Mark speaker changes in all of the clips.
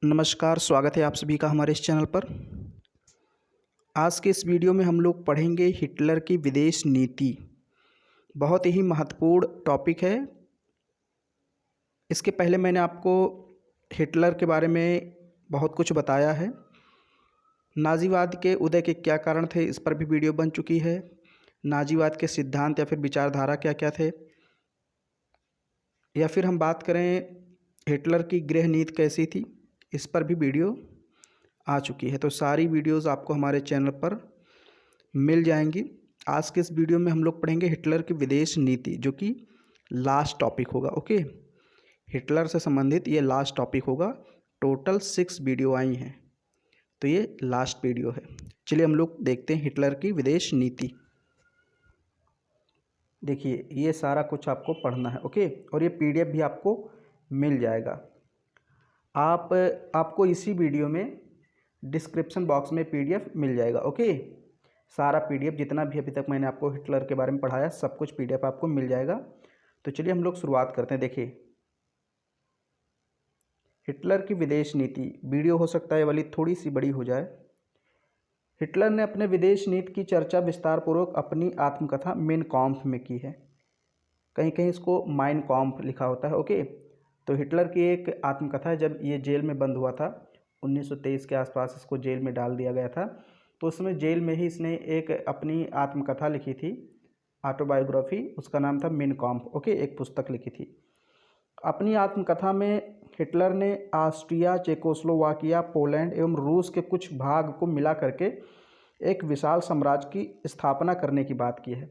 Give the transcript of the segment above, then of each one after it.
Speaker 1: नमस्कार, स्वागत है आप सभी का हमारे इस चैनल पर। आज के इस वीडियो में हम लोग पढ़ेंगे हिटलर की विदेश नीति। बहुत ही महत्वपूर्ण टॉपिक है। इसके पहले मैंने आपको हिटलर के बारे में बहुत कुछ बताया है। नाज़ीवाद के उदय के क्या कारण थे, इस पर भी वीडियो बन चुकी है। नाज़ीवाद के सिद्धांत या फिर विचारधारा क्या क्या थे, या फिर हम बात करें हिटलर की गृह नीति कैसी थी, इस पर भी वीडियो आ चुकी है। तो सारी वीडियोस आपको हमारे चैनल पर मिल जाएंगी। आज के इस वीडियो में हम लोग पढ़ेंगे हिटलर की विदेश नीति, जो कि लास्ट टॉपिक होगा। ओके, हिटलर से संबंधित ये लास्ट टॉपिक होगा। टोटल 6 वीडियो आई हैं, तो ये लास्ट वीडियो है। चलिए हम लोग देखते हैं हिटलर की विदेश नीति। देखिए, ये सारा कुछ आपको पढ़ना है। ओके, और ये PDF भी आपको मिल जाएगा। आपको इसी वीडियो में डिस्क्रिप्शन बॉक्स में PDF मिल जाएगा। ओके, सारा PDF जितना भी अभी तक मैंने आपको हिटलर के बारे में पढ़ाया, सब कुछ PDF आपको मिल जाएगा। तो चलिए हम लोग शुरुआत करते हैं। देखिए, हिटलर की विदेश नीति। वीडियो हो सकता है वाली थोड़ी सी बड़ी हो जाए। हिटलर ने अपने विदेश नीति की चर्चा विस्तारपूर्वक अपनी आत्मकथा मेन कॉम्फ में की है। कहीं कहीं इसको माइन कॉम्फ लिखा होता है। ओके, तो हिटलर की एक आत्मकथा है। जब ये जेल में बंद हुआ था 1923 के आसपास, इसको जेल में डाल दिया गया था, तो उसमें जेल में ही इसने एक अपनी आत्मकथा लिखी थी, ऑटोबायोग्राफी। उसका नाम था मेन कॉम्फ। ओके, एक पुस्तक लिखी थी। अपनी आत्मकथा में हिटलर ने ऑस्ट्रिया, चेकोस्लोवाकिया, पोलैंड एवं रूस के कुछ भाग को मिला करके एक विशाल साम्राज्य की स्थापना करने की बात की है।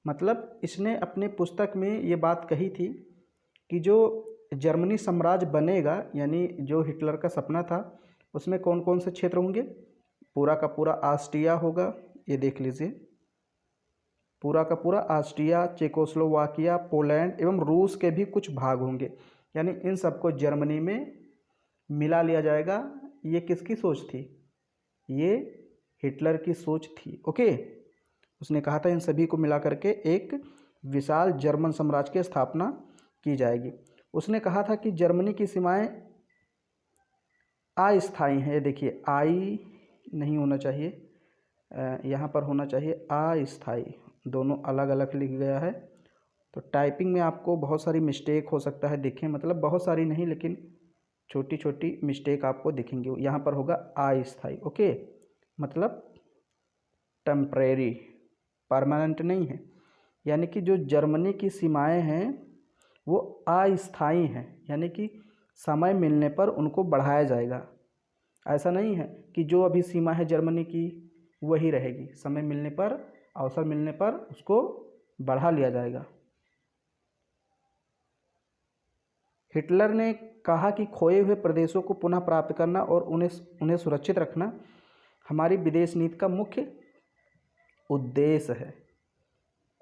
Speaker 1: मतलब इसने अपने पुस्तक में ये बात कही थी कि जो जर्मनी साम्राज्य बनेगा, यानी जो हिटलर का सपना था, उसमें कौन कौन से क्षेत्र होंगे। पूरा का पूरा ऑस्ट्रिया होगा, ये देख लीजिए। पूरा का पूरा ऑस्ट्रिया, चेकोस्लोवाकिया, पोलैंड एवं रूस के भी कुछ भाग होंगे, यानी इन सबको जर्मनी में मिला लिया जाएगा। ये किसकी सोच थी? ये हिटलर की सोच थी। ओके, उसने कहा था इन सभी को मिला करके एक विशाल जर्मन साम्राज्य की स्थापना की जाएगी। उसने कहा था कि जर्मनी की सीमाएं अस्थायी हैं। ये देखिए, आई नहीं होना चाहिए, यहाँ पर होना चाहिए अस्थायी। दोनों अलग अलग लिख गया है, तो टाइपिंग में आपको बहुत सारी मिस्टेक हो सकता है दिखें। मतलब बहुत सारी नहीं, लेकिन छोटी छोटी मिस्टेक आपको दिखेंगी। यहाँ पर होगा अस्थायी। ओके, मतलब टेम्परेरी, परमानेंट नहीं है। यानी कि जो जर्मनी की सीमाएं हैं वो अस्थायी हैं, यानी कि समय मिलने पर उनको बढ़ाया जाएगा। ऐसा नहीं है कि जो अभी सीमा है जर्मनी की वही रहेगी। समय मिलने पर, अवसर मिलने पर उसको बढ़ा लिया जाएगा। हिटलर ने कहा कि खोए हुए प्रदेशों को पुनः प्राप्त करना और उन्हें सुरक्षित रखना हमारी विदेश नीति का मुख्य उद्देश्य है।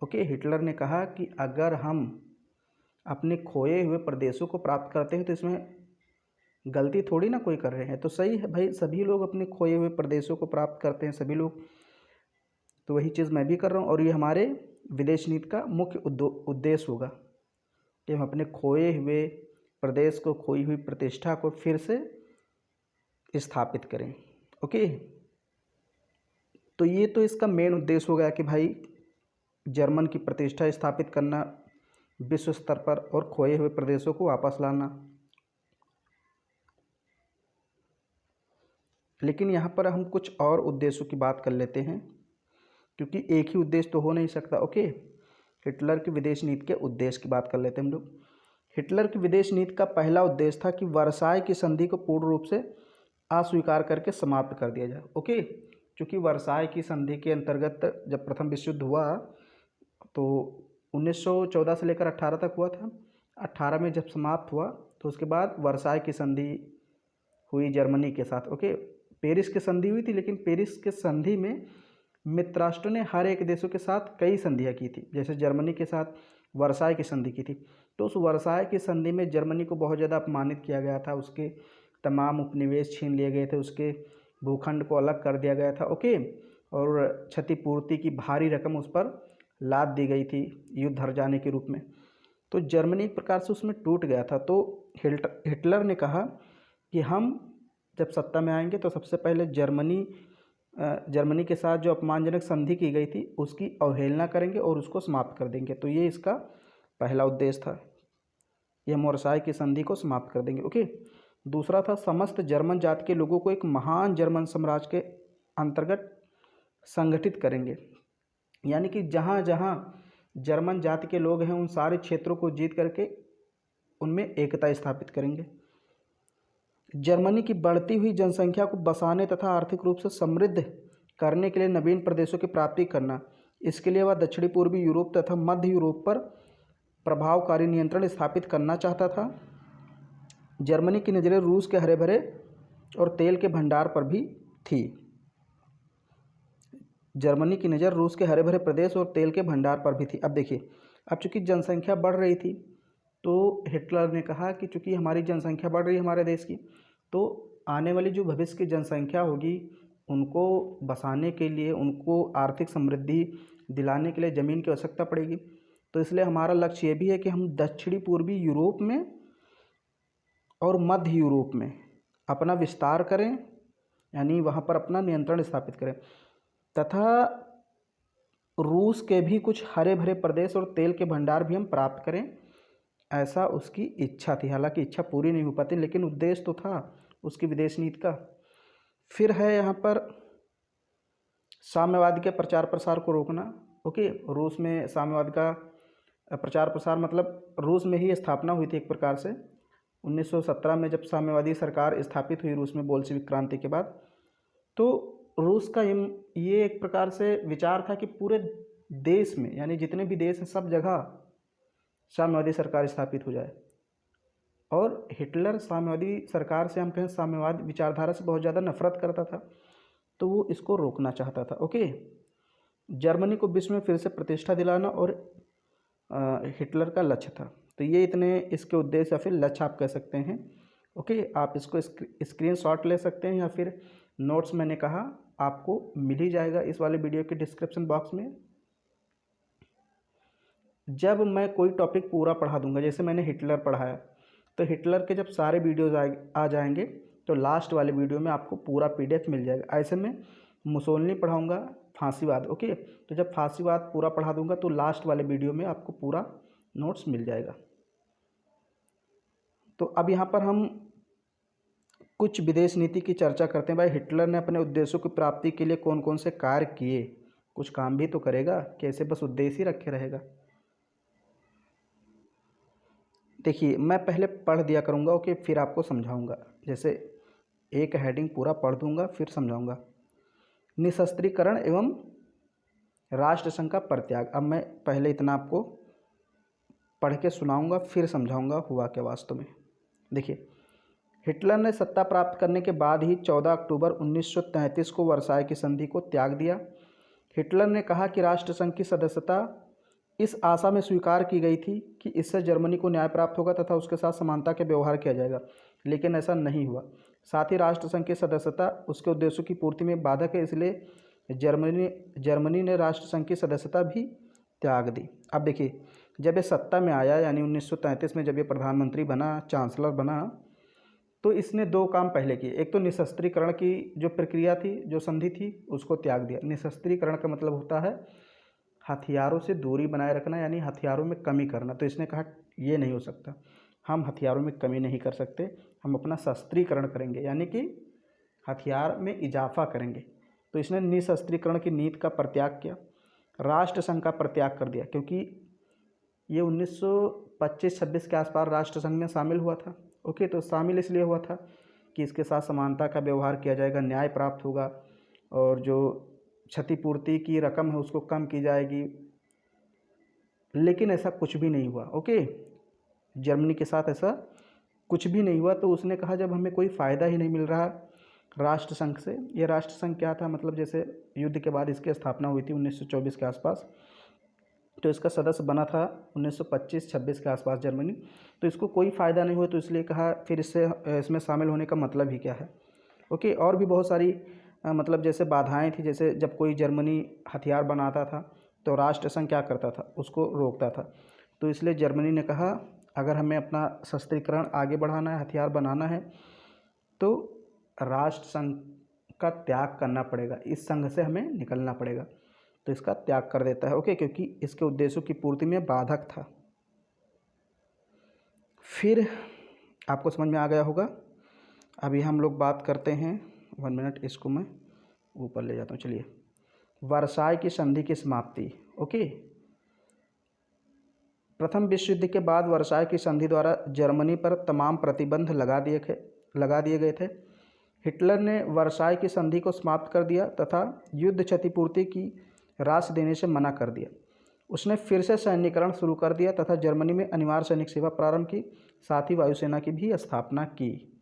Speaker 1: ओके, हिटलर ने कहा कि अगर हम अपने खोए हुए प्रदेशों को प्राप्त करते हैं तो इसमें गलती थोड़ी ना कोई कर रहे हैं। तो सही है भाई, सभी लोग अपने खोए हुए प्रदेशों को प्राप्त करते हैं, सभी लोग। तो वही चीज़ मैं भी कर रहा हूँ, और ये हमारे विदेश नीति का मुख्य उद्देश्य होगा कि हम अपने खोए हुए प्रदेश को, खोई हुई प्रतिष्ठा को फिर से स्थापित करें। ओके, तो ये तो इसका मेन उद्देश्य हो गया कि भाई जर्मन की प्रतिष्ठा स्थापित करना विश्व स्तर पर, और खोए हुए प्रदेशों को वापस लाना। लेकिन यहाँ पर हम कुछ और उद्देश्यों की बात कर लेते हैं, क्योंकि एक ही उद्देश्य तो हो नहीं सकता। ओके, हिटलर की विदेश नीति के उद्देश्य की बात कर लेते हैं हम लोग। हिटलर की विदेश नीति का पहला उद्देश्य था कि वर्साय की संधि को पूर्ण रूप से अस्वीकार करके समाप्त कर दिया जाए। ओके, क्योंकि वर्साय की संधि के अंतर्गत जब प्रथम विश्व युद्ध हुआ तो 1914 से लेकर 18 तक हुआ था। 18 में जब समाप्त हुआ तो उसके बाद वर्साय की संधि हुई जर्मनी के साथ। ओके, पेरिस की संधि हुई थी, लेकिन पेरिस के संधि में मित्रराष्ट्र ने हर एक देशों के साथ कई संधियाँ की थी। जैसे जर्मनी के साथ वर्साय की संधि की थी, तो उस वर्साय की संधि में जर्मनी को बहुत ज़्यादा अपमानित किया गया था। उसके तमाम उपनिवेश छीन लिए गए थे, उसके भूखंड को अलग कर दिया गया था। ओके, और क्षतिपूर्ति की भारी रकम उस पर लाद दी गई थी युद्ध हर जाने के रूप में। तो जर्मनी एक प्रकार से उसमें टूट गया था। तो हिटलर ने कहा कि हम जब सत्ता में आएंगे तो सबसे पहले जर्मनी के साथ जो अपमानजनक संधि की गई थी उसकी अवहेलना करेंगे और उसको समाप्त कर देंगे। तो ये इसका पहला उद्देश्य था, यह वर्साई की संधि को समाप्त कर देंगे। ओके। दूसरा था समस्त जर्मन जाति के लोगों को एक महान जर्मन साम्राज्य के अंतर्गत संगठित करेंगे, यानी कि जहाँ जहाँ जर्मन जाति के लोग हैं उन सारे क्षेत्रों को जीत करके उनमें एकता स्थापित करेंगे। जर्मनी की बढ़ती हुई जनसंख्या को बसाने तथा आर्थिक रूप से समृद्ध करने के लिए नवीन प्रदेशों की प्राप्ति करना, इसके लिए वह दक्षिणी पूर्वी यूरोप तथा मध्य यूरोप पर प्रभावकारी नियंत्रण स्थापित करना चाहता था। जर्मनी की नज़रें रूस के हरे भरे और तेल के भंडार पर भी थी। जर्मनी की नज़र रूस के हरे भरे प्रदेश और तेल के भंडार पर भी थी। अब देखिए, अब चूंकि जनसंख्या बढ़ रही थी तो हिटलर ने कहा कि चूंकि हमारी जनसंख्या बढ़ रही है हमारे देश की, तो आने वाली जो भविष्य की जनसंख्या होगी उनको बसाने के लिए, उनको आर्थिक समृद्धि दिलाने के लिए ज़मीन की आवश्यकता पड़ेगी। तो इसलिए हमारा लक्ष्य ये भी है कि हम दक्षिणी पूर्वी यूरोप में और मध्य यूरोप में अपना विस्तार करें, यानी वहाँ पर अपना नियंत्रण स्थापित करें, तथा रूस के भी कुछ हरे भरे प्रदेश और तेल के भंडार भी हम प्राप्त करें, ऐसा उसकी इच्छा थी। हालांकि इच्छा पूरी नहीं हो पाती, लेकिन उद्देश्य तो था उसकी विदेश नीति का। फिर है यहाँ पर साम्यवाद के प्रचार प्रसार को रोकना। ओके, रूस में साम्यवाद का प्रचार प्रसार, मतलब रूस में ही स्थापना हुई थी एक प्रकार से 1917 में जब साम्यवादी सरकार स्थापित हुई रूस में बोल्शेविक क्रांति के बाद। तो रूस का ये एक प्रकार से विचार था कि पूरे देश में, यानी जितने भी देश हैं सब जगह साम्यवादी सरकार स्थापित हो जाए। और हिटलर साम्यवादी सरकार से, हम कहें साम्यवाद विचारधारा से बहुत ज़्यादा नफरत करता था, तो वो इसको रोकना चाहता था। ओके, जर्मनी को विश्व में फिर से प्रतिष्ठा दिलाना और हिटलर का लक्ष्य था। तो ये इतने इसके उद्देश्य या फिर लक्ष्य आप कह सकते हैं। ओके, आप इसको स्क्रीनशॉट ले सकते हैं या फिर नोट्स मैंने कहा आपको मिल ही जाएगा इस वाले वीडियो के डिस्क्रिप्शन बॉक्स में। जब मैं कोई टॉपिक पूरा पढ़ा दूंगा, जैसे मैंने हिटलर पढ़ाया, तो हिटलर के जब सारे वीडियोज़ आ जाएंगे तो लास्ट वाले वीडियो में आपको पूरा PDF मिल जाएगा। ऐसे में मुसोलिनी पढ़ाऊँगा, फांसीवाद। ओके, तो जब फांसीवाद पूरा पढ़ा दूंगा तो लास्ट वाले वीडियो में आपको पूरा नोट्स मिल जाएगा। तो अब यहाँ पर हम कुछ विदेश नीति की चर्चा करते हैं। भाई, हिटलर ने अपने उद्देश्यों की प्राप्ति के लिए कौन कौन से कार्य किए, कुछ काम भी तो करेगा, कैसे बस उद्देश्य ही रखे रहेगा। देखिए, मैं पहले पढ़ दिया करूँगा, ओके, फिर आपको समझाऊंगा। जैसे एक हेडिंग पूरा पढ़ दूंगा फिर समझाऊंगा। निशस्त्रीकरण एवं राष्ट्रसंघ का परित्याग। अब मैं पहले इतना आपको पढ़ के सुनाऊंगा फिर समझाऊंगा हुआ क्या वास्तव में। देखिए, हिटलर ने सत्ता प्राप्त करने के बाद ही 14 अक्टूबर 1933 को वर्साई की संधि को त्याग दिया। हिटलर ने कहा कि राष्ट्रसंघ की सदस्यता इस आशा में स्वीकार की गई थी कि इससे जर्मनी को न्याय प्राप्त होगा तथा उसके साथ समानता के व्यवहार किया जाएगा, लेकिन ऐसा नहीं हुआ। साथ ही राष्ट्रसंघ की सदस्यता उसके उद्देश्यों की पूर्ति में बाधक है, इसलिए जर्मनी ने राष्ट्रसंघ की सदस्यता भी त्याग दी। अब देखिए, जब ये सत्ता में आया, यानी 1933 में जब ये प्रधानमंत्री बना, चांसलर बना, तो इसने दो काम पहले किए। एक तो निशस्त्रीकरण की जो प्रक्रिया थी, जो संधि थी, उसको त्याग दिया। निशस्त्रीकरण का मतलब होता है हथियारों से दूरी बनाए रखना, यानी हथियारों में कमी करना। तो इसने कहा ये नहीं हो सकता, हम हथियारों में कमी नहीं कर सकते, हम अपना शस्त्रीकरण करेंगे, यानी कि हथियार में इजाफा करेंगे। तो इसने निशस्त्रीकरण की नीति का परित्याग किया। राष्ट्रसंघ का परित्याग कर दिया, क्योंकि ये 1925-26 के आसपास राष्ट्रसंघ में शामिल हुआ था। ओके, तो शामिल इसलिए हुआ था कि इसके साथ समानता का व्यवहार किया जाएगा, न्याय प्राप्त होगा और जो क्षतिपूर्ति की रकम है उसको कम की जाएगी, लेकिन ऐसा कुछ भी नहीं हुआ। ओके, जर्मनी के साथ ऐसा कुछ भी नहीं हुआ। तो उसने कहा जब हमें कोई फ़ायदा ही नहीं मिल रहा राष्ट्रसंघ से। ये राष्ट्रसंघ क्या था, मतलब जैसे युद्ध के बाद इसकी स्थापना हुई थी 1924 के आसपास, तो इसका सदस्य बना था 1925-26 के आसपास जर्मनी। तो इसको कोई फ़ायदा नहीं हुआ, तो इसलिए कहा फिर इसमें शामिल होने का मतलब ही क्या है। ओके, और भी बहुत सारी मतलब जैसे बाधाएं थी। जैसे जब कोई जर्मनी हथियार बनाता था तो राष्ट्रसंघ क्या करता था, उसको रोकता था। तो इसलिए जर्मनी ने कहा अगर हमें अपना शस्त्रीकरण आगे बढ़ाना है, हथियार बनाना है, तो राष्ट्र संघ का त्याग करना पड़ेगा, इस संघ से हमें निकलना पड़ेगा। तो इसका त्याग कर देता है, ओके, क्योंकि इसके उद्देश्यों की पूर्ति में बाधक था। फिर आपको समझ में आ गया होगा। अभी हम लोग बात करते हैं, 1 मिनट, इसको मैं ऊपर ले जाता हूँ। चलिए, वर्साय की संधि की समाप्ति, ओके। प्रथम विश्व युद्ध के बाद वर्साय की संधि द्वारा जर्मनी पर तमाम प्रतिबंध लगा दिए गए थे। हिटलर ने वर्साय की संधि को समाप्त कर दिया तथा युद्ध क्षतिपूर्ति की राशि देने से मना कर दिया। उसने फिर से सैन्यकरण शुरू कर दिया तथा जर्मनी में अनिवार्य सैनिक सेवा प्रारंभ की, साथ ही वायुसेना की भी स्थापना की।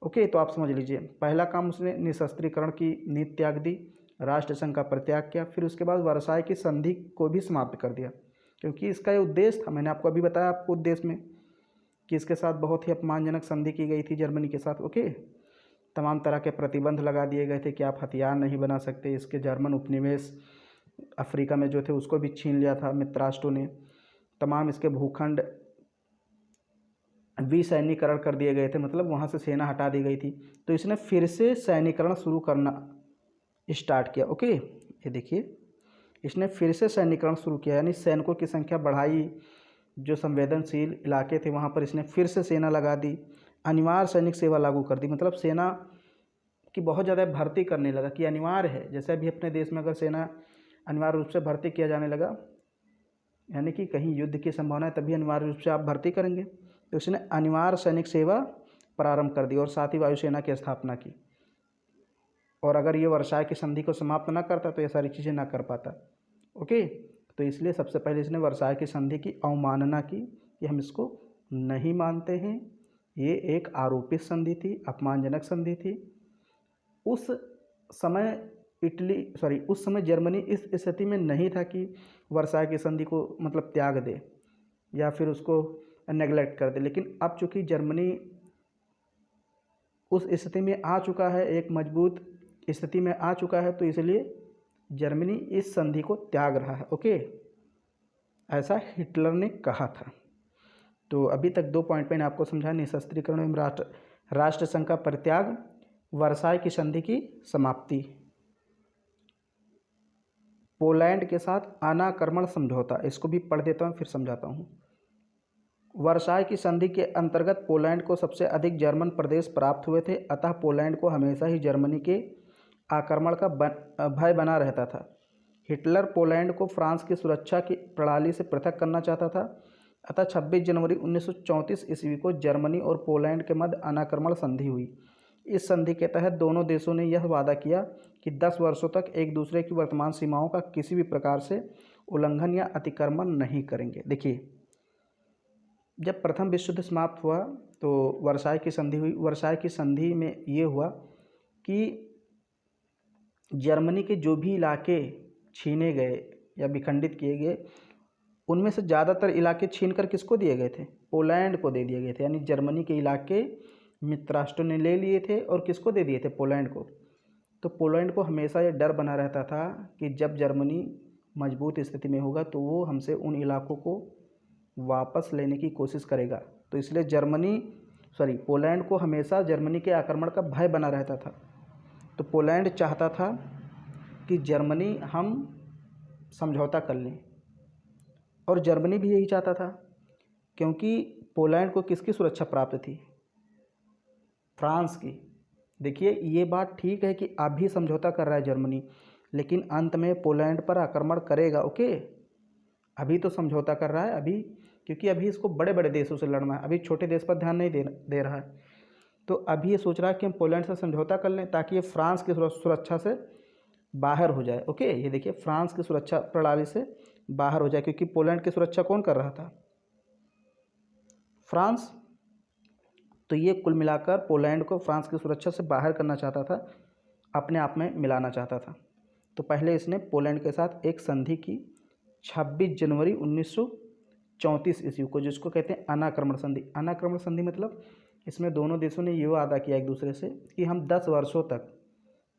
Speaker 1: ओके, तो आप समझ लीजिए, पहला काम उसने निशस्त्रीकरण की नीति त्याग दी, राष्ट्रसंघ का परित्याग किया, फिर उसके बाद वर्साय की संधि को भी समाप्त कर दिया, क्योंकि इसका ये उद्देश्य था, मैंने आपको अभी बताया आपको उद्देश्य में, कि इसके साथ बहुत ही अपमानजनक संधि की गई थी जर्मनी के साथ। ओके, तमाम तरह के प्रतिबंध लगा दिए गए थे कि आप हथियार नहीं बना सकते। इसके जर्मन उपनिवेश अफ्रीका में जो थे उसको भी छीन लिया था मित्र राष्ट्रों ने। तमाम इसके भूखंड विसैन्यीकरण कर दिए गए थे, मतलब वहाँ से सेना हटा दी गई थी। तो इसने फिर से सैन्यीकरण शुरू करना स्टार्ट किया। ओके, ये देखिए, इसने फिर से सैन्यीकरण शुरू किया, यानी सैनिकों की संख्या बढ़ाई, जो संवेदनशील इलाके थे वहाँ पर इसने फिर से सेना लगा दी, अनिवार्य सैनिक सेवा लागू कर दी, मतलब सेना की बहुत ज़्यादा भर्ती करने लगा कि अनिवार्य है। जैसे अभी अपने देश में अगर सेना अनिवार्य रूप से भर्ती किया जाने लगा, यानी कि कहीं युद्ध की संभावना है तभी अनिवार्य रूप से आप भर्ती करेंगे, तो उसने अनिवार्य सैनिक सेवा प्रारंभ कर दी और साथ ही वायुसेना की स्थापना की। और अगर ये वर्साय की संधि को समाप्त ना करता तो ये सारी चीज़ें ना कर पाता। ओके, तो इसलिए सबसे पहले इसने वर्साय की संधि की अवमानना की कि हम इसको नहीं मानते हैं, ये एक आरोपित संधि थी, अपमानजनक संधि थी। उस समय जर्मनी इस स्थिति में नहीं था कि वर्साय की संधि को मतलब त्याग दे या फिर उसको नेगलेक्ट कर दे, लेकिन अब चूँकि जर्मनी उस स्थिति में आ चुका है, एक मजबूत स्थिति में आ चुका है, तो इसलिए जर्मनी इस संधि को त्याग रहा है। ओके, ऐसा हिटलर ने कहा था। तो अभी तक 2 पॉइंट मैंने आपको समझाया, निशस्त्रीकरण एवं राष्ट्रसंघ का परित्याग, वर्साय की संधि की समाप्ति, पोलैंड के साथ अनाक्रमण समझौता, इसको भी पढ़ देता हूँ फिर समझाता हूँ। वर्साय की संधि के अंतर्गत पोलैंड को सबसे अधिक जर्मन प्रदेश प्राप्त हुए थे, अतः पोलैंड को हमेशा ही जर्मनी के आक्रमण का भय बना रहता था। हिटलर पोलैंड को फ्रांस की सुरक्षा की प्रणाली से पृथक करना चाहता था, अतः 26 जनवरी 1934 ईस्वी को जर्मनी और पोलैंड के मध्य अनाक्रमण संधि हुई। इस संधि के तहत दोनों देशों ने यह वादा किया कि 10 वर्षों तक एक दूसरे की वर्तमान सीमाओं का किसी भी प्रकार से उल्लंघन या अतिक्रमण नहीं करेंगे। देखिए, जब प्रथम विश्व युद्ध समाप्त हुआ तो वर्साय की संधि हुई। वर्साय की संधि में ये हुआ कि जर्मनी के जो भी इलाके छीने गए या विखंडित किए गए, उनमें से ज़्यादातर इलाके छीनकर किसको दिए गए थे? पोलैंड को दे दिए गए थे। यानी जर्मनी के इलाके मित्र राष्ट्रों ने ले लिए थे और किसको दे दिए थे? पोलैंड को। तो पोलैंड को हमेशा ये डर बना रहता था कि जब जर्मनी मजबूत स्थिति में होगा तो वो हमसे उन इलाकों को वापस लेने की कोशिश करेगा। तो इसलिए पोलैंड को हमेशा जर्मनी के आक्रमण का भय बना रहता था। तो पोलैंड चाहता था कि जर्मनी हम समझौता कर लें, और जर्मनी भी यही चाहता था, क्योंकि पोलैंड को किसकी सुरक्षा प्राप्त थी? फ्रांस की। देखिए, ये बात ठीक है कि अभी समझौता कर रहा है जर्मनी, लेकिन अंत में पोलैंड पर आक्रमण करेगा। ओके, अभी तो समझौता कर रहा है, अभी क्योंकि अभी इसको बड़े बड़े देशों से लड़ना है, अभी छोटे देश पर ध्यान नहीं दे रहा है। तो अभी ये सोच रहा है कि हम पोलैंड से समझौता कर लें ताकि ये फ्रांस की सुरक्षा से बाहर हो जाए। ओके, ये देखिए, फ्रांस की सुरक्षा प्रणाली से बाहर हो जाए, क्योंकि पोलैंड की सुरक्षा कौन कर रहा था? फ्रांस। तो ये कुल मिलाकर पोलैंड को फ्रांस की सुरक्षा से बाहर करना चाहता था, अपने आप में मिलाना चाहता था। तो पहले इसने पोलैंड के साथ एक संधि की 26 जनवरी 1934 ईस्वी को, जिसको कहते हैं अनाक्रमण संधि। अनाक्रमण संधि मतलब इसमें दोनों देशों ने ये वादा किया एक दूसरे से कि हम 10 वर्षों तक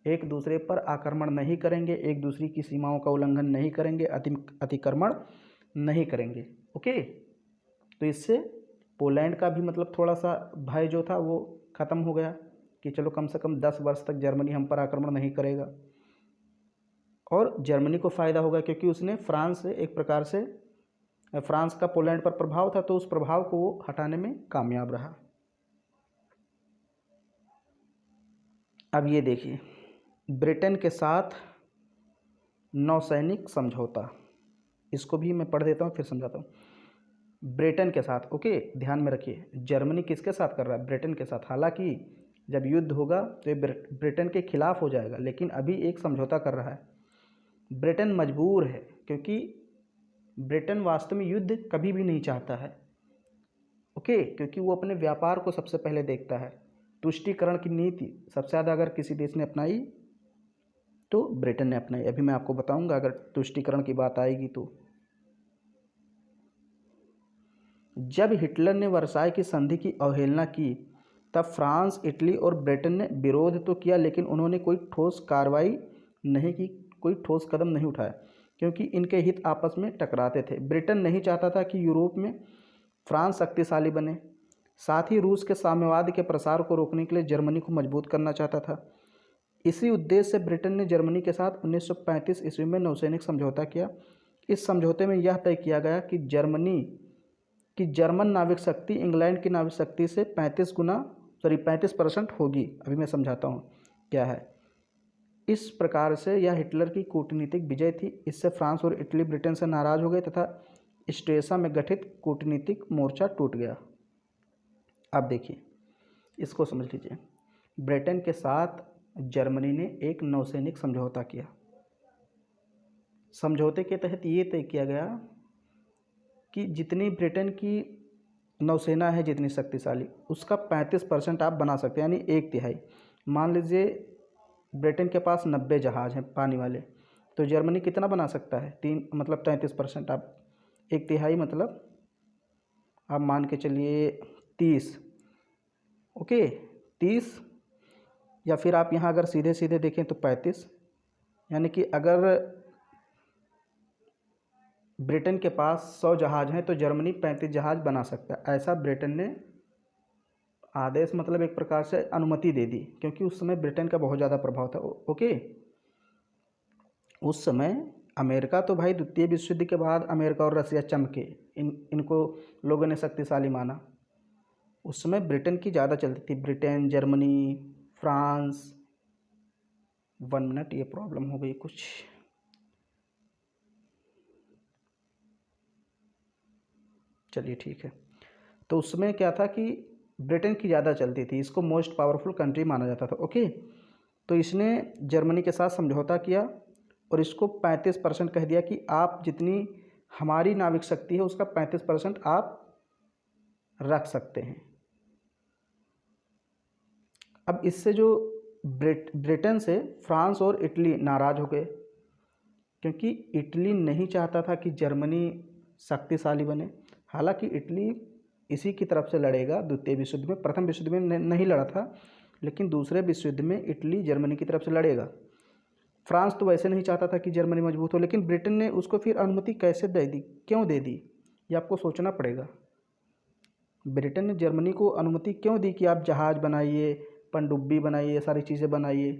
Speaker 1: एक दूसरे पर आक्रमण नहीं करेंगे, एक दूसरे की सीमाओं का उल्लंघन नहीं करेंगे, अतिक्रमण नहीं करेंगे। ओके, तो इससे पोलैंड का भी मतलब थोड़ा सा भय जो था वो ख़त्म हो गया कि चलो कम से कम 10 वर्ष तक जर्मनी हम पर आक्रमण नहीं करेगा। और जर्मनी को फ़ायदा होगा क्योंकि उसने फ्रांस से एक प्रकार से, फ्रांस का पोलैंड पर प्रभाव था तो उस प्रभाव को वो हटाने में कामयाब रहा। अब ये देखिए, ब्रिटेन के साथ नौसैनिक समझौता, इसको भी मैं पढ़ देता हूँ फिर समझाता हूँ। ब्रिटेन के साथ, ओके, ध्यान में रखिए, जर्मनी किसके साथ कर रहा है? ब्रिटेन के साथ। हालांकि जब युद्ध होगा तो ये ब्रिटेन के खिलाफ हो जाएगा, लेकिन अभी एक समझौता कर रहा है। ब्रिटेन मजबूर है क्योंकि ब्रिटेन वास्तव में युद्ध कभी भी नहीं चाहता है, ओके, क्योंकि वो अपने व्यापार को सबसे पहले देखता है। तुष्टीकरण की नीति सबसे ज़्यादा अगर किसी देश ने अपनाई तो ब्रिटेन ने अपनाई। अभी मैं आपको बताऊंगा अगर तुष्टीकरण की बात आएगी तो। जब हिटलर ने वर्साई की संधि की अवहेलना की तब फ्रांस, इटली और ब्रिटेन ने विरोध तो किया, लेकिन उन्होंने कोई ठोस कार्रवाई नहीं की, कोई ठोस कदम नहीं उठाया, क्योंकि इनके हित आपस में टकराते थे। ब्रिटेन नहीं चाहता था कि यूरोप में फ्रांस शक्तिशाली बने, साथ ही रूस के साम्यवाद के प्रसार को रोकने के लिए जर्मनी को मजबूत करना चाहता था। इसी उद्देश्य से ब्रिटेन ने जर्मनी के साथ 1935 ईस्वी में नौसैनिक समझौता किया। इस समझौते में यह तय किया गया कि जर्मन नाविक शक्ति इंग्लैंड की नाविक शक्ति से 35% होगी। अभी मैं समझाता हूँ क्या है। इस प्रकार से यह हिटलर की कूटनीतिक विजय थी। इससे फ्रांस और इटली ब्रिटेन से नाराज हो गए तथा स्ट्रेसा में गठित कूटनीतिक मोर्चा टूट गया। अब देखिए, इसको समझ लीजिए। ब्रिटेन के साथ जर्मनी ने एक नौसैनिक समझौता किया। समझौते के तहत ये तय किया गया कि जितनी ब्रिटेन की नौसेना है, जितनी शक्तिशाली, उसका 35% आप बना सकते हैं, यानी 1/3। मान लीजिए ब्रिटेन के पास 90 जहाज़ हैं पानी वाले, तो जर्मनी कितना बना सकता है? 3, मतलब 33%। आप 1/3 मतलब आप मान के चलिए 30, ओके, 30, या फिर आप यहाँ अगर सीधे सीधे देखें तो 35, यानी कि अगर ब्रिटेन के पास 100 जहाज़ हैं तो जर्मनी 35 जहाज़ बना सकता है। ऐसा ब्रिटेन ने आदेश, मतलब एक प्रकार से अनुमति दे दी, क्योंकि उस समय ब्रिटेन का बहुत ज़्यादा प्रभाव था, ओके। उस समय अमेरिका तो भाई द्वितीय विश्व युद्ध के बाद अमेरिका और रसिया चमके, इनको लोगों ने शक्तिशाली माना। उस समय ब्रिटेन की ज़्यादा चलती थी, ब्रिटेन, जर्मनी, फ्रांस। 1 मिनट, ये प्रॉब्लम हो गई कुछ। चलिए ठीक है। तो उसमें क्या था कि ब्रिटेन की ज़्यादा चलती थी, इसको मोस्ट पावरफुल कंट्री माना जाता था, ओके। तो इसने जर्मनी के साथ समझौता किया और इसको 35% कह दिया कि आप जितनी हमारी नाविक शक्ति है उसका 35% आप रख सकते हैं। अब इससे जो ब्रिटेन से फ्रांस और इटली नाराज़ हो गए, क्योंकि इटली नहीं चाहता था कि जर्मनी शक्तिशाली बने। हालांकि इटली इसी की तरफ से लड़ेगा द्वितीय विश्व युद्ध में, प्रथम विश्व युद्ध में नहीं लड़ा था, लेकिन दूसरे विश्व युद्ध में इटली जर्मनी की तरफ से लड़ेगा। फ्रांस तो वैसे नहीं चाहता था कि जर्मनी मजबूत हो, लेकिन ब्रिटेन ने उसको फिर अनुमति कैसे दे दी, क्यों दे दी, ये आपको सोचना पड़ेगा। ब्रिटेन ने जर्मनी को अनुमति क्यों दी कि आप जहाज़ बनाइए, पनडुब्बी बनाइए, ये सारी चीज़ें बनाइए?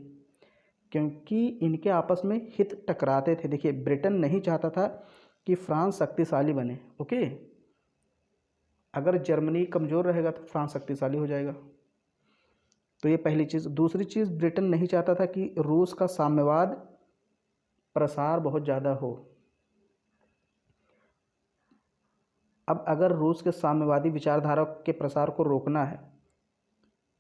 Speaker 1: क्योंकि इनके आपस में हित टकराते थे। देखिए, ब्रिटेन नहीं चाहता था कि फ्रांस शक्तिशाली बने, ओके। अगर जर्मनी कमज़ोर रहेगा तो फ्रांस शक्तिशाली हो जाएगा। तो ये पहली चीज़। दूसरी चीज़, ब्रिटेन नहीं चाहता था कि रूस का साम्यवाद प्रसार बहुत ज़्यादा हो। अब अगर रूस के साम्यवादी विचारधारा के प्रसार को रोकना है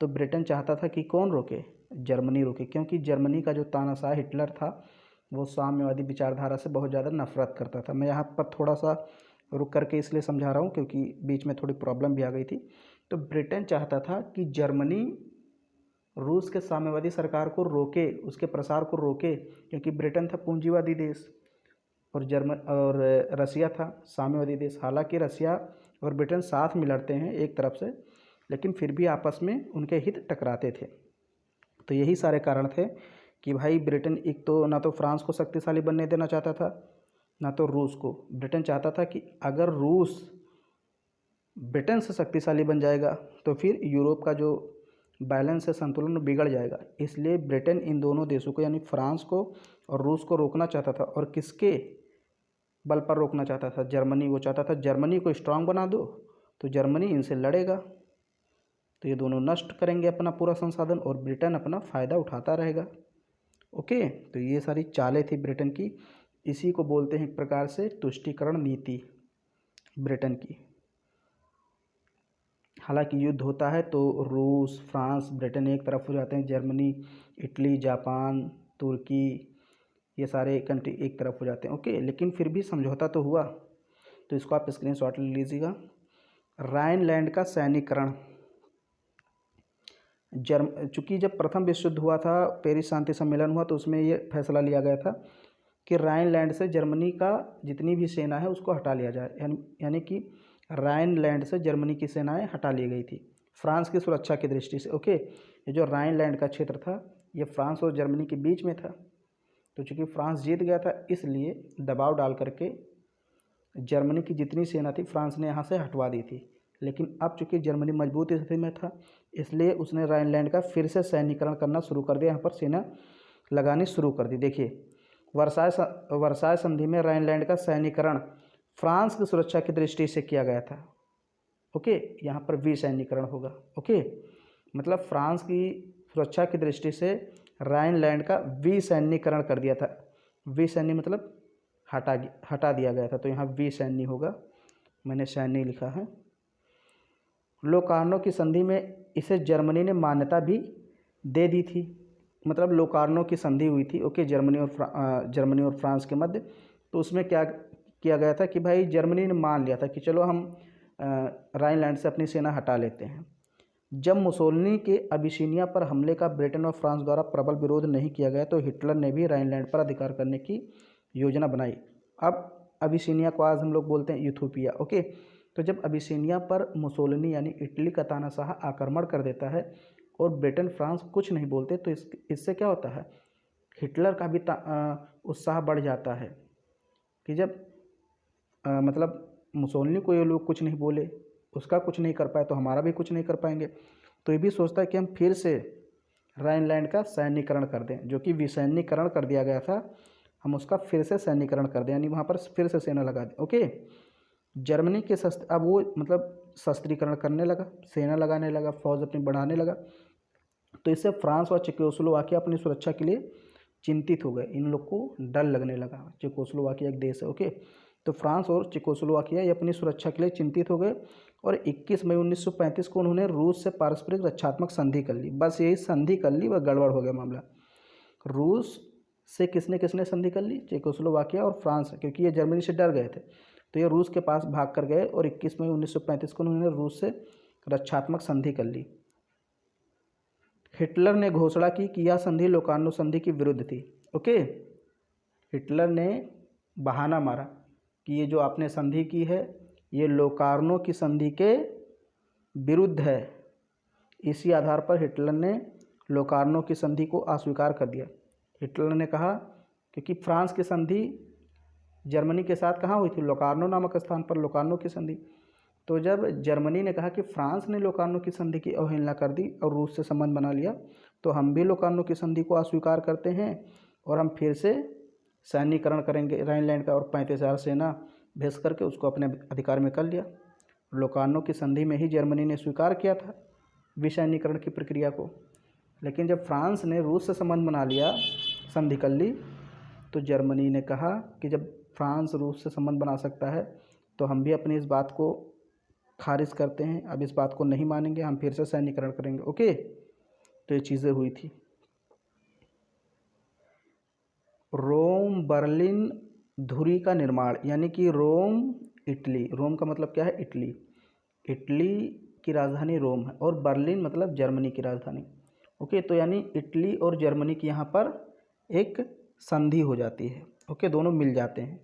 Speaker 1: तो ब्रिटेन चाहता था कि कौन रोके? जर्मनी रोके, क्योंकि जर्मनी का जो तानाशाह हिटलर था वो साम्यवादी विचारधारा से बहुत ज़्यादा नफरत करता था। मैं यहाँ पर थोड़ा सा रुक करके इसलिए समझा रहा हूँ क्योंकि बीच में थोड़ी प्रॉब्लम भी आ गई थी। तो ब्रिटेन चाहता था कि जर्मनी रूस के साम्यवादी सरकार को रोके, उसके प्रसार को रोके, क्योंकि ब्रिटेन था पूंजीवादी देश और रसिया था साम्यवादी देश। हालांकि रसिया और ब्रिटेन साथ में लड़ते हैं एक तरफ से, लेकिन फिर भी आपस में उनके हित टकराते थे। तो यही सारे कारण थे कि भाई ब्रिटेन एक तो ना तो फ्रांस को शक्तिशाली बनने देना चाहता था, ना तो रूस को। ब्रिटेन चाहता था कि अगर रूस ब्रिटेन से शक्तिशाली बन जाएगा तो फिर यूरोप का जो बैलेंस से संतुलन बिगड़ जाएगा। इसलिए ब्रिटेन इन दोनों देशों को यानी फ्रांस को और रूस को रोकना चाहता था। और किसके बल पर रोकना चाहता था? जर्मनी। वो चाहता था जर्मनी को स्ट्रांग बना दो तो जर्मनी इनसे लड़ेगा, तो ये दोनों नष्ट करेंगे अपना पूरा संसाधन और ब्रिटेन अपना फ़ायदा उठाता रहेगा। ओके, तो ये सारी चालें थी ब्रिटेन की। इसी को बोलते हैं एक प्रकार से तुष्टीकरण नीति ब्रिटेन की। हालांकि युद्ध होता है तो रूस, फ्रांस, ब्रिटेन एक तरफ हो जाते हैं, जर्मनी, इटली, जापान, तुर्की, ये सारे कंट्री एक तरफ हो जाते हैं। ओके, लेकिन फिर भी समझौता तो हुआ, तो इसको आप स्क्रीनशॉट ले लीजिएगा। राइनलैंड का सैनिकरण। चूँकि जब प्रथम विश्व युद्ध हुआ था, पेरिस शांति सम्मेलन हुआ, तो उसमें ये फैसला लिया गया था कि राइनलैंड से जर्मनी का जितनी भी सेना है उसको हटा लिया जाए। यानी कि राइनलैंड से जर्मनी की सेनाएं हटा ली गई थी फ्रांस की सुरक्षा की दृष्टि से। ओके, ये जो राइनलैंड का क्षेत्र था ये फ्रांस और जर्मनी के बीच में था। तो चूँकि फ्रांस जीत गया था इसलिए दबाव डाल करके जर्मनी की जितनी सेना थी फ्रांस ने यहाँ से हटवा दी थी। लेकिन अब चूँकि जर्मनी मजबूत स्थिति में था इसलिए उसने राइनलैंड का फिर से सैनिकरण करना शुरू कर दिया, यहाँ पर सेना लगानी शुरू कर दी। देखिए, वर्साय संधि में राइनलैंड का सैनिकरण फ्रांस की सुरक्षा की दृष्टि से किया गया था। ओके, यहाँ पर विसैन्यीकरण होगा। ओके, मतलब फ्रांस की सुरक्षा की दृष्टि से राइनलैंड का विसैन्यीकरण कर दिया था। विसैन्य मतलब हटा दिया गया था, तो यहाँ विसैन्य होगा, मैंने सैन्य लिखा है। लोकार्नो की संधि में इसे जर्मनी ने मान्यता भी दे दी थी। मतलब लोकार्नो की संधि हुई थी, ओके, जर्मनी और फ्रांस के मध्य। तो उसमें क्या किया गया था कि भाई जर्मनी ने मान लिया था कि चलो हम राइनलैंड से अपनी सेना हटा लेते हैं। जब मुसोलिनी के अबिसिनिया पर हमले का ब्रिटेन और फ्रांस द्वारा प्रबल विरोध नहीं किया गया तो हिटलर ने भी राइनलैंड पर अधिकार करने की योजना बनाई। अब अबिसिनिया को आज हम लोग बोलते हैं इथियोपिया। ओके, तो जब अबिसिनिया पर मुसोलिनी यानी इटली का तानाशाह आक्रमण कर देता है और ब्रिटेन फ्रांस कुछ नहीं बोलते तो इससे क्या होता है, हिटलर का भी उत्साह बढ़ जाता है कि जब मतलब मुसोलिनी को ये लोग कुछ नहीं बोले, उसका कुछ नहीं कर पाए तो हमारा भी कुछ नहीं कर पाएंगे। तो ये भी सोचता है कि हम फिर से राइनलैंड का सैन्यीकरण कर दें, जो कि विसैन्यीकरण कर दिया गया था, हम उसका फिर से सैन्यीकरण कर दें, यानी वहाँ पर फिर से सेना लगा दें। ओके, जर्मनी के अब वो मतलब शस्त्रीकरण करने लगा, सेना लगाने लगा, फौज अपनी बढ़ाने लगा। तो इससे फ्रांस और चेकोस्लोवाकिया अपनी सुरक्षा के लिए चिंतित हो गए, इन लोग को डर लगने लगा। चेकोस्लोवाकिया एक देश है। ओके, तो फ्रांस और चेकोस्लोवाकिया ये अपनी सुरक्षा के लिए चिंतित हो गए और 21 मई 1935 को उन्होंने रूस से पारस्परिक रक्षात्मक संधि कर ली। बस यही संधि कर ली, वह गड़बड़ हो गया मामला। रूस से किसने किसने संधि कर ली? चेकोस्लोवाकिया और फ्रांस, क्योंकि ये जर्मनी से डर गए थे तो ये रूस के पास भाग कर गए और 21 मई 1935 को उन्होंने रूस से रक्षात्मक संधि कर ली। हिटलर ने घोषणा की कि यह संधि लोकार्नो संधि के विरुद्ध थी। ओके, हिटलर ने बहाना मारा कि ये जो आपने संधि की है ये लोकार्नो की संधि के विरुद्ध है। इसी आधार पर हिटलर ने लोकार्नो की संधि को अस्वीकार कर दिया। हिटलर ने कहा क्योंकि फ्रांस की संधि जर्मनी के साथ कहाँ हुई थी? लोकार्नो नामक स्थान पर लोकार्नो की संधि। तो जब जर्मनी ने कहा कि फ्रांस ने लोकार्नो की संधि की अवहेलना कर दी और रूस से संबंध बना लिया, तो हम भी लोकार्नो की संधि को अस्वीकार करते हैं और हम फिर से सैन्यीकरण करेंगे राइनलैंड का और 35,000 सेना भेज करके उसको अपने अधिकार में कर लिया। लोकार्नो की संधि में ही जर्मनी ने स्वीकार किया था विसैन्यीकरण की प्रक्रिया को। लेकिन जब फ्रांस ने रूस से संबंध बना लिया, संधि कर ली, तो जर्मनी ने कहा कि जब फ्रांस रूस से संबंध बना सकता है तो हम भी अपनी इस बात को खारिज करते हैं, अब इस बात को नहीं मानेंगे, हम फिर से सैन्यीकरण करेंगे। ओके, तो ये चीज़ें हुई थी। रोम बर्लिन धुरी का निर्माण, यानी कि रोम इटली, रोम का मतलब क्या है? इटली। इटली की राजधानी रोम है और बर्लिन मतलब जर्मनी की राजधानी। ओके, तो यानी इटली और जर्मनी की यहाँ पर एक संधि हो जाती है। ओके, दोनों मिल जाते हैं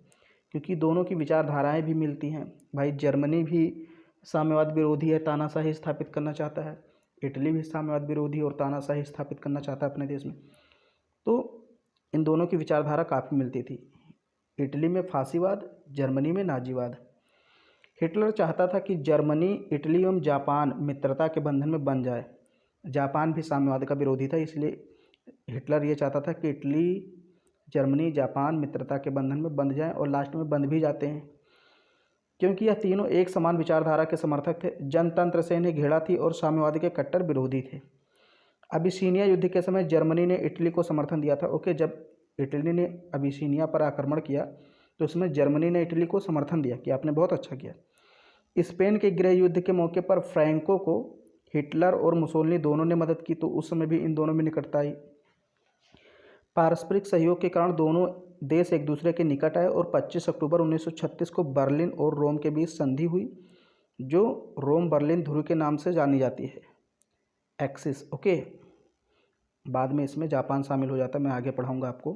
Speaker 1: क्योंकि दोनों की विचारधाराएं भी मिलती हैं। भाई जर्मनी भी साम्यवाद विरोधी है, तानाशाही स्थापित करना चाहता है, इटली भी साम्यवाद विरोधी और तानाशाही स्थापित करना चाहता है अपने देश में। तो इन दोनों की विचारधारा काफ़ी मिलती थी। इटली में फांसीवाद, जर्मनी में नाजीवाद। हिटलर चाहता था कि जर्मनी, इटली एवं जापान मित्रता के बंधन में बंध जाए। जापान भी साम्यवाद का विरोधी था, इसलिए हिटलर ये चाहता था कि इटली, जर्मनी, जापान मित्रता के बंधन में बंध जाएं, और लास्ट में बंध भी जाते हैं, क्योंकि यह तीनों एक समान विचारधारा के समर्थक थे, जनतंत्र से इन्हें घृणा थी और साम्यवाद के कट्टर विरोधी थे। अबिसीनिया युद्ध के समय जर्मनी ने इटली को समर्थन दिया था। ओके, जब इटली ने अबिसीनिया पर आक्रमण किया तो उसमें जर्मनी ने इटली को समर्थन दिया कि आपने बहुत अच्छा किया। स्पेन के गृह युद्ध के मौके पर फ्रैंको को हिटलर और मुसोलिनी दोनों ने मदद की, तो उस समय भी इन दोनों में निकटता आई। पारस्परिक सहयोग के कारण दोनों देश एक दूसरे के निकट आए और 25 अक्टूबर 1936 को बर्लिन और रोम के बीच संधि हुई, जो रोम बर्लिन धुरी के नाम से जानी जाती है, एक्सिस। ओके, बाद में इसमें जापान शामिल हो जाता है, मैं आगे पढ़ाऊंगा आपको।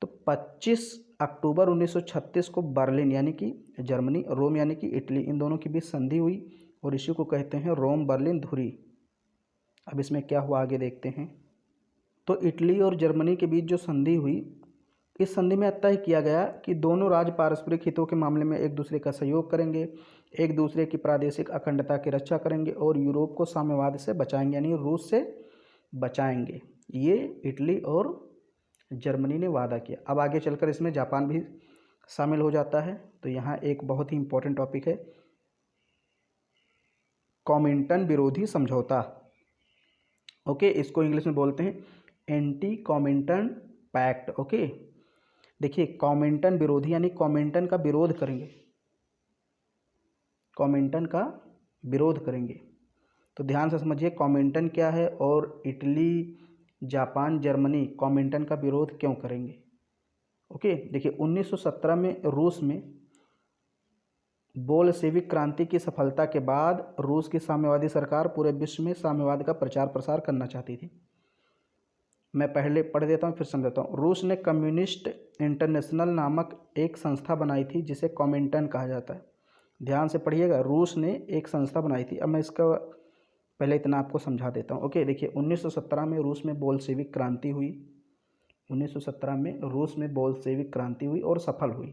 Speaker 1: तो 25 अक्टूबर 1936 को बर्लिन यानी कि जर्मनी, रोम यानी कि इटली, इन दोनों के बीच संधि हुई और इसी को कहते हैं रोम बर्लिन धुरी। अब इसमें क्या हुआ आगे देखते हैं। तो इटली और जर्मनी के बीच जो संधि हुई, इस संधि में तय किया गया कि दोनों राज्य पारस्परिक हितों के मामले में एक दूसरे का सहयोग करेंगे, एक दूसरे की प्रादेशिक अखंडता की रक्षा करेंगे और यूरोप को साम्यवाद से बचाएंगे, यानी रूस से बचाएंगे। ये इटली और जर्मनी ने वादा किया। अब आगे चलकर इसमें जापान भी शामिल हो जाता है। तो यहाँ एक बहुत ही इम्पोर्टेंट टॉपिक है, कॉमिंटन विरोधी समझौता। ओके, इसको इंग्लिश में बोलते हैं एंटी कॉमिंटन पैक्ट। ओके, देखिए कॉमिंटन विरोधी यानी कॉमिंटन का विरोध करेंगे, कॉमिंटन का विरोध करेंगे। तो ध्यान से समझिए कॉमिंटन क्या है और इटली, जापान, जर्मनी कॉमिंटन का विरोध क्यों करेंगे। ओके, देखिए 1917 में रूस में बोल्शेविक क्रांति की सफलता के बाद रूस की साम्यवादी सरकार पूरे विश्व में साम्यवाद का प्रचार प्रसार करना चाहती थी। मैं पहले पढ़ देता हूँ फिर समझाता हूँ। रूस ने कम्युनिस्ट इंटरनेशनल नामक एक संस्था बनाई थी जिसे कॉमिंटन कहा जाता है। ध्यान से पढ़िएगा, रूस ने एक संस्था बनाई थी। अब मैं इसका पहले इतना आपको समझा देता हूँ। ओके, देखिए 1917 में रूस में बोल्शेविक क्रांति हुई। 1917 में रूस में बोल्शेविक क्रांति हुई और सफल हुई।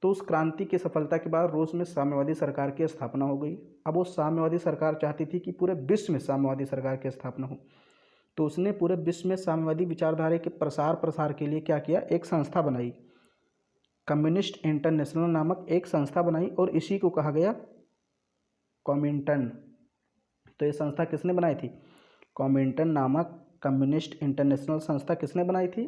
Speaker 1: तो उस क्रांति की सफलता के बाद रूस में साम्यवादी सरकार की स्थापना हो गई। अब वो साम्यवादी सरकार चाहती थी कि पूरे विश्व में साम्यवादी सरकार की स्थापना हो, तो उसने पूरे विश्व में साम्यवादी विचारधारा के प्रसार के लिए क्या किया, एक संस्था बनाई, कम्युनिस्ट इंटरनेशनल नामक एक संस्था बनाई और इसी को कहा गया कॉमिंटन। तो ये संस्था किसने बनाई थी, कॉमिंटन नामक कम्युनिस्ट इंटरनेशनल संस्था किसने बनाई थी,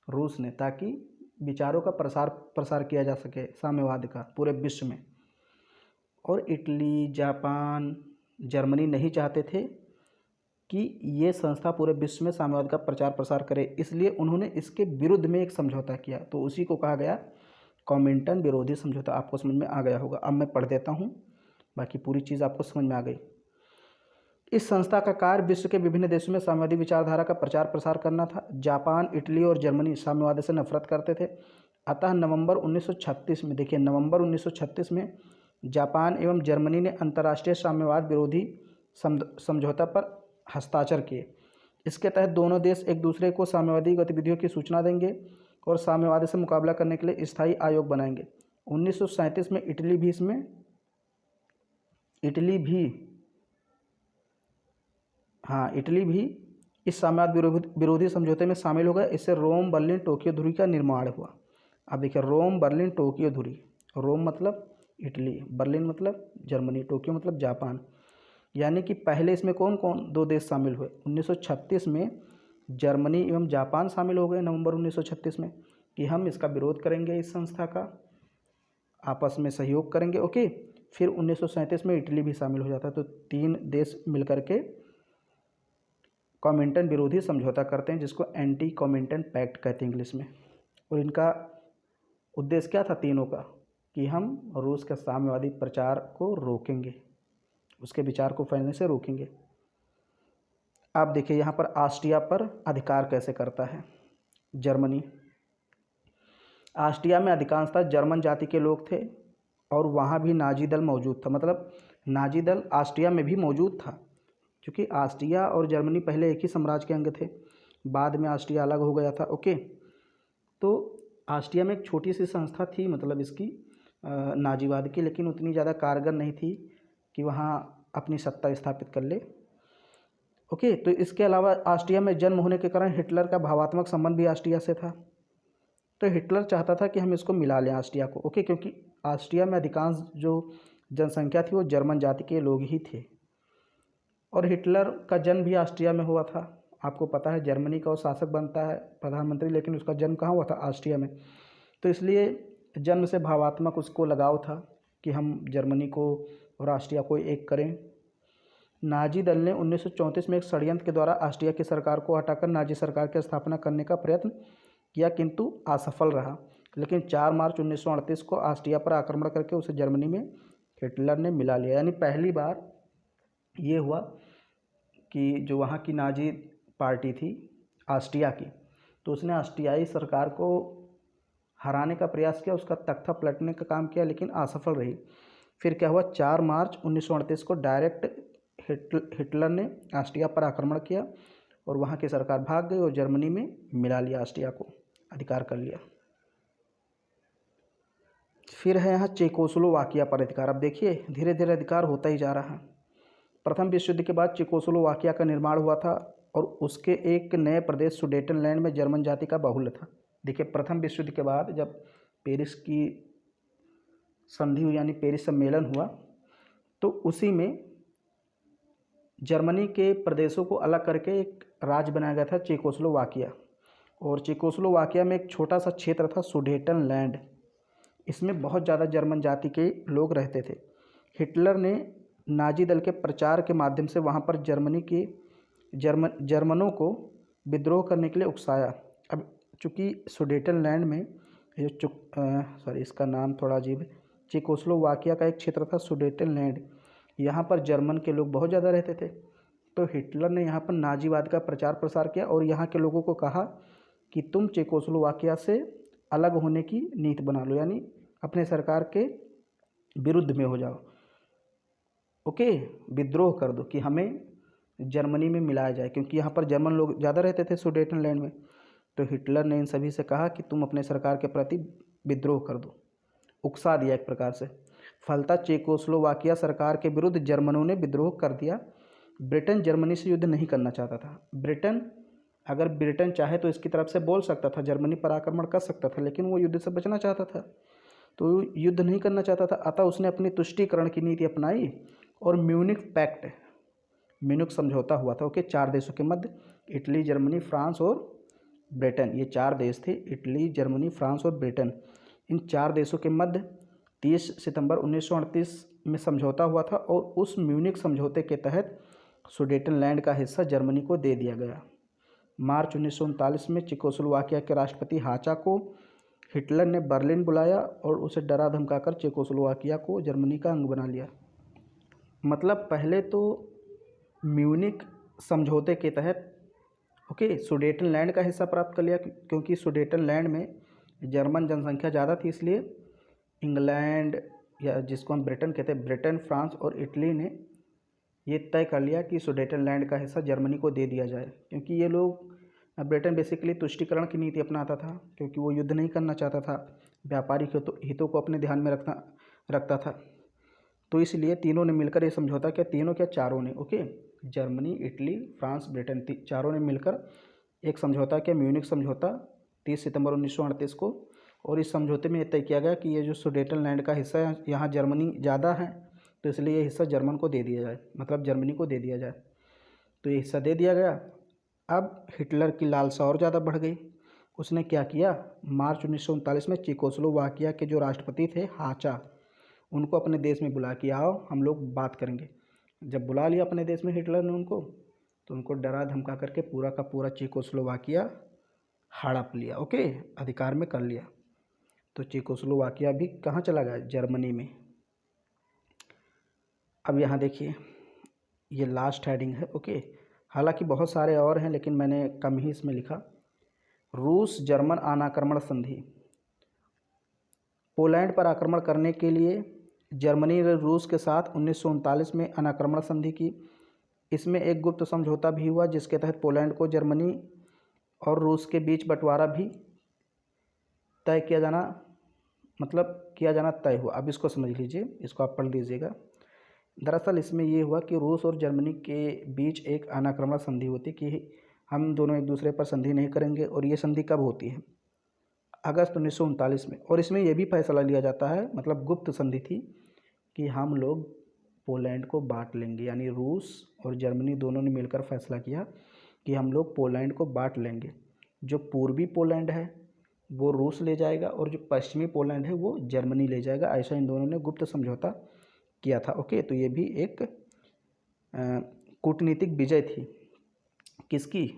Speaker 1: रूस ने, ताकि विचारों का प्रसार किया जा सके साम्यवाद का पूरे विश्व में। और इटली, जापान, जर्मनी नहीं चाहते थे कि ये संस्था पूरे विश्व में साम्यवाद का प्रचार प्रसार करे, इसलिए उन्होंने इसके विरुद्ध में एक समझौता किया, तो उसी को कहा गया कॉमिंटन विरोधी समझौता। आपको समझ में आ गया होगा। अब मैं पढ़ देता हूँ, बाकी पूरी चीज़ आपको समझ में आ गई। इस संस्था का कार्य विश्व के विभिन्न देशों में साम्यवादी विचारधारा का प्रचार प्रसार करना था। जापान, इटली और जर्मनी साम्यवाद से नफरत करते थे, अतः नवंबर 1936 में, देखिए नवंबर 1936 में जापान एवं जर्मनी ने अंतर्राष्ट्रीय साम्यवाद विरोधी समझौता पर हस्ताक्षर किए। इसके तहत दोनों देश एक दूसरे को साम्यवादी गतिविधियों की सूचना देंगे और साम्यवाद से मुकाबला करने के लिए स्थायी आयोग बनाएंगे। 1937 में इटली भी इस साम्यवाद विरोधी समझौते में शामिल हो गया। इससे रोम, बर्लिन, टोक्यो धुरी का निर्माण हुआ। अब देखिए रोम, बर्लिन, टोक्यो धुरी, रोम मतलब इटली, बर्लिन मतलब जर्मनी, टोक्यो मतलब जापान, यानी कि पहले इसमें कौन कौन दो देश शामिल हुए। 1936 में जर्मनी एवं जापान शामिल हो गए, नवंबर 1936 में, कि हम इसका विरोध करेंगे, इस संस्था का आपस में सहयोग करेंगे। ओके, फिर 1937 में इटली भी शामिल हो जाता है। तो तीन देश मिलकर के कॉमिंटन विरोधी समझौता करते हैं, जिसको एंटी कॉमिंटन पैक्ट कहते हैं इंग्लिश में। और इनका उद्देश्य क्या था तीनों का, कि हम रूस के साम्यवादी प्रचार को रोकेंगे, उसके विचार को फैलने से रोकेंगे। आप देखिए यहाँ पर ऑस्ट्रिया पर अधिकार कैसे करता है जर्मनी। ऑस्ट्रिया में अधिकांशतः जर्मन जाति के लोग थे और वहाँ भी नाजी दल मौजूद था, मतलब नाजी दल ऑस्ट्रिया में भी मौजूद था, क्योंकि ऑस्ट्रिया और जर्मनी पहले एक ही साम्राज्य के अंग थे, बाद में ऑस्ट्रिया अलग हो गया था। ओके, तो ऑस्ट्रिया में एक छोटी सी संस्था थी, मतलब इसकी नाजीवाद की, लेकिन उतनी ज़्यादा कारगर नहीं थी कि वहाँ अपनी सत्ता स्थापित कर ले। ओके, तो इसके अलावा ऑस्ट्रिया में जन्म होने के कारण हिटलर का भावात्मक संबंध भी ऑस्ट्रिया से था। तो हिटलर चाहता था कि हम इसको मिला लें ऑस्ट्रिया को। ओके, क्योंकि ऑस्ट्रिया में अधिकांश जो जनसंख्या थी वो जर्मन जाति के लोग ही थे, और हिटलर का जन्म भी ऑस्ट्रिया में हुआ था। आपको पता है जर्मनी का वो शासक बनता है प्रधानमंत्री, लेकिन उसका जन्म कहाँ हुआ था? ऑस्ट्रिया में। तो इसलिए जन्म से भावात्मक उसको लगाव था कि हम जर्मनी को और ऑस्ट्रिया को एक करें। नाजी दल ने 1934 में एक षड्यंत्र के द्वारा ऑस्ट्रिया की सरकार को हटाकर नाजी सरकार की स्थापना करने का प्रयत्न किया, किंतु असफल रहा। लेकिन 4 मार्च 1938 को ऑस्ट्रिया पर आक्रमण करके उसे जर्मनी में हिटलर ने मिला लिया। यानी पहली बार ये हुआ कि जो वहाँ की नाजी पार्टी थी ऑस्ट्रिया की, तो उसने ऑस्ट्रियाई सरकार को हराने का प्रयास किया, उसका तख्ता पलटने का काम किया, लेकिन असफल रही। फिर क्या हुआ? 4 मार्च 1938 को डायरेक्ट हिटलर ने ऑस्ट्रिया पर आक्रमण किया और वहाँ की सरकार भाग गई और जर्मनी में मिला लिया, ऑस्ट्रिया को अधिकार कर लिया। फिर है यहाँ चेकोस्लोवाकिया पर अधिकार। अब देखिए धीरे धीरे अधिकार होता ही जा रहा है। प्रथम विश्व युद्ध के बाद चेकोस्लोवाकिया का निर्माण हुआ था और उसके एक नए प्रदेश सुडेटनलैंड में जर्मन जाति का बाहुल्य था। देखिए प्रथम विश्व युद्ध के बाद जब पेरिस की संधि हुई यानी पेरिस सम्मेलन हुआ, तो उसी में जर्मनी के प्रदेशों को अलग करके एक राज्य बनाया गया था चेकोस्लोवाकिया, और चेकोस्लोवाकिया में एक छोटा सा क्षेत्र था सुडेटनलैंड। इसमें बहुत ज़्यादा जर्मन जाति के लोग रहते थे। हिटलर ने नाजी दल के प्रचार के माध्यम से वहाँ पर जर्मनों को विद्रोह करने के लिए उकसाया। अब चूँकि सुडेटनलैंड में इसका नाम थोड़ा अजीब है, चेकोस्लोवाकिया का एक क्षेत्र था सुडेटनलैंड, यहाँ पर जर्मन के लोग बहुत ज़्यादा रहते थे। तो हिटलर ने यहाँ पर नाजीवाद का प्रचार प्रसार किया और यहाँ के लोगों को कहा कि तुम चेकोस्लोवाकिया से अलग होने की नीति बना लो, यानी अपने सरकार के विरुद्ध में हो जाओ। ओके, विद्रोह कर दो कि हमें जर्मनी में मिलाया जाए, क्योंकि यहाँ पर जर्मन लोग ज़्यादा रहते थे सुडेटनलैंड में। तो हिटलर ने इन सभी से कहा कि तुम अपने सरकार के प्रति विद्रोह कर दो, उकसा दिया एक प्रकार से। फलतः चेकोस्लोवाकिया सरकार के विरुद्ध जर्मनों ने विद्रोह कर दिया। ब्रिटेन जर्मनी से युद्ध नहीं करना चाहता था। अगर ब्रिटेन चाहे तो इसकी तरफ से बोल सकता था, जर्मनी पर आक्रमण कर सकता था, लेकिन वो युद्ध से बचना चाहता था, तो युद्ध नहीं करना चाहता था। अतः उसने अपनी तुष्टीकरण की नीति अपनाई और म्यूनिख समझौता हुआ था। ओके, 4 देशों के मध्य, इटली, जर्मनी, फ्रांस और ब्रिटेन, ये 4 देश थे, इटली, जर्मनी, फ्रांस और ब्रिटेन। इन 4 देशों के मध्य 30 सितंबर 1938 में समझौता हुआ था और उस म्यूनिख समझौते के तहत सुडेटनलैंड का हिस्सा जर्मनी को दे दिया गया। मार्च 1939 में चेकोस्लोवाकिया के राष्ट्रपति हाचा को हिटलर ने बर्लिन बुलाया और उसे डरा धमकाकर चेकोस्लोवाकिया को जर्मनी का अंग बना लिया। मतलब पहले तो म्यूनिख समझौते के तहत सुडेटनलैंड का हिस्सा प्राप्त कर लिया, क्योंकि सुडेटनलैंड में जर्मन जनसंख्या ज़्यादा थी, इसलिए इंग्लैंड या जिसको हम ब्रिटेन कहते हैं, ब्रिटेन, फ्रांस और इटली ने ये तय कर लिया कि सुडेटनलैंड का हिस्सा जर्मनी को दे दिया जाए, क्योंकि ये लोग ब्रिटेन बेसिकली तुष्टीकरण की नीति अपनाता था, क्योंकि वो युद्ध नहीं करना चाहता था, व्यापारिक हितों को अपने ध्यान में रखता था। तो इसलिए तीनों ने मिलकर ये समझौता किया, तीनों क्या, चारों ने। Okay, Germany, Italy, France, Britain, चारों ने मिलकर एक समझौता किया, म्यूनिख समझौता, 30 सितंबर 1938 को। और इस समझौते में यह तय किया गया कि ये जो सुडेटनलैंड का हिस्सा है, यहाँ जर्मनी ज़्यादा है, तो इसलिए ये हिस्सा जर्मन को दे दिया जाए, मतलब जर्मनी को दे दिया जाए। तो ये हिस्सा दे दिया गया। अब हिटलर की लालसा और ज़्यादा बढ़ गई। उसने क्या किया? मार्च 1939 में चेकोस्लोवाकिया के जो राष्ट्रपति थे हाचा, उनको अपने देश में बुला के आओ, हम लोग बात करेंगे। जब बुला लिया अपने देश में हिटलर ने उनको, तो उनको डरा धमका करके पूरा का पूरा चेकोस्लोवाकिया हड़प लिया। ओके, अधिकार में कर लिया। तो चेकोस्लोवाकिया भी कहाँ चला गया? जर्मनी में। अब यहाँ देखिए ये लास्ट हेडिंग है। ओके, हालांकि बहुत सारे और हैं, लेकिन मैंने कम ही इसमें लिखा। रूस जर्मन अनाक्रमण संधि। पोलैंड पर आक्रमण करने के लिए जर्मनी ने रूस के साथ 1939 में अनाक्रमण संधि की। इसमें एक गुप्त समझौता भी हुआ, जिसके तहत पोलैंड को जर्मनी और रूस के बीच बंटवारा भी किया जाना तय हुआ। अब इसको समझ लीजिए, इसको आप पढ़ लीजिएगा। दरअसल इसमें ये हुआ कि रूस और जर्मनी के बीच एक अनाक्रमण संधि होती कि हम दोनों एक दूसरे पर संधि नहीं करेंगे, और ये संधि कब होती है? अगस्त 1939 में। और इसमें यह भी फैसला लिया जाता है, मतलब गुप्त संधि थी, कि हम लोग पोलैंड को बांट लेंगे। यानी रूस और जर्मनी दोनों ने मिलकर फैसला किया कि हम लोग पोलैंड को बांट लेंगे। जो पूर्वी पोलैंड है वो रूस ले जाएगा, और जो पश्चिमी पोलैंड है वो जर्मनी ले जाएगा। ऐसा इन दोनों ने गुप्त समझौता किया था। ओके, तो ये भी एक कूटनीतिक विजय थी। किसकी?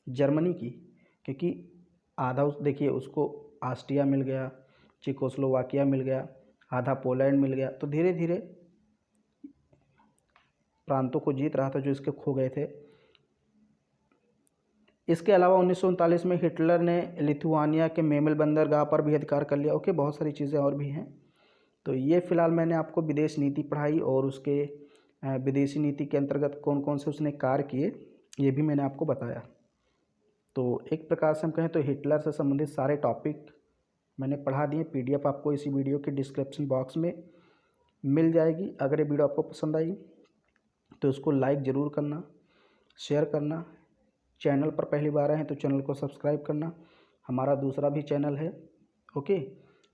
Speaker 1: जर्मनी की। क्योंकि आधा उस देखिए उसको ऑस्ट्रिया मिल गया, चेकोस्लोवाकिया मिल गया, आधा पोलैंड मिल गया, तो धीरे धीरे प्रांतों को जीत रहा था जो इसके खो गए थे। इसके अलावा 1939 में हिटलर ने लिथुआनिया के मेमेल बंदरगाह पर भी अधिकार कर लिया। ओके, बहुत सारी चीज़ें और भी हैं। तो ये फ़िलहाल मैंने आपको विदेश नीति पढ़ाई, और उसके विदेशी नीति के अंतर्गत कौन कौन से उसने कार्य किए ये भी मैंने आपको बताया। तो एक प्रकार से हम कहें तो हिटलर से संबंधित सारे टॉपिक मैंने पढ़ा दिए। PDF आपको इसी वीडियो के डिस्क्रिप्शन बॉक्स में मिल जाएगी। अगर ये वीडियो आपको पसंद आई तो इसको लाइक ज़रूर करना, शेयर करना। चैनल पर पहली बार आए हैं तो चैनल को सब्सक्राइब करना। हमारा दूसरा भी चैनल है, ओके,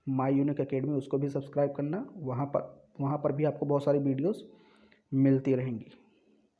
Speaker 1: माई यूनिक अकेडमी, उसको भी सब्सक्राइब करना। वहाँ पर भी आपको बहुत सारी वीडियोस मिलती रहेंगी।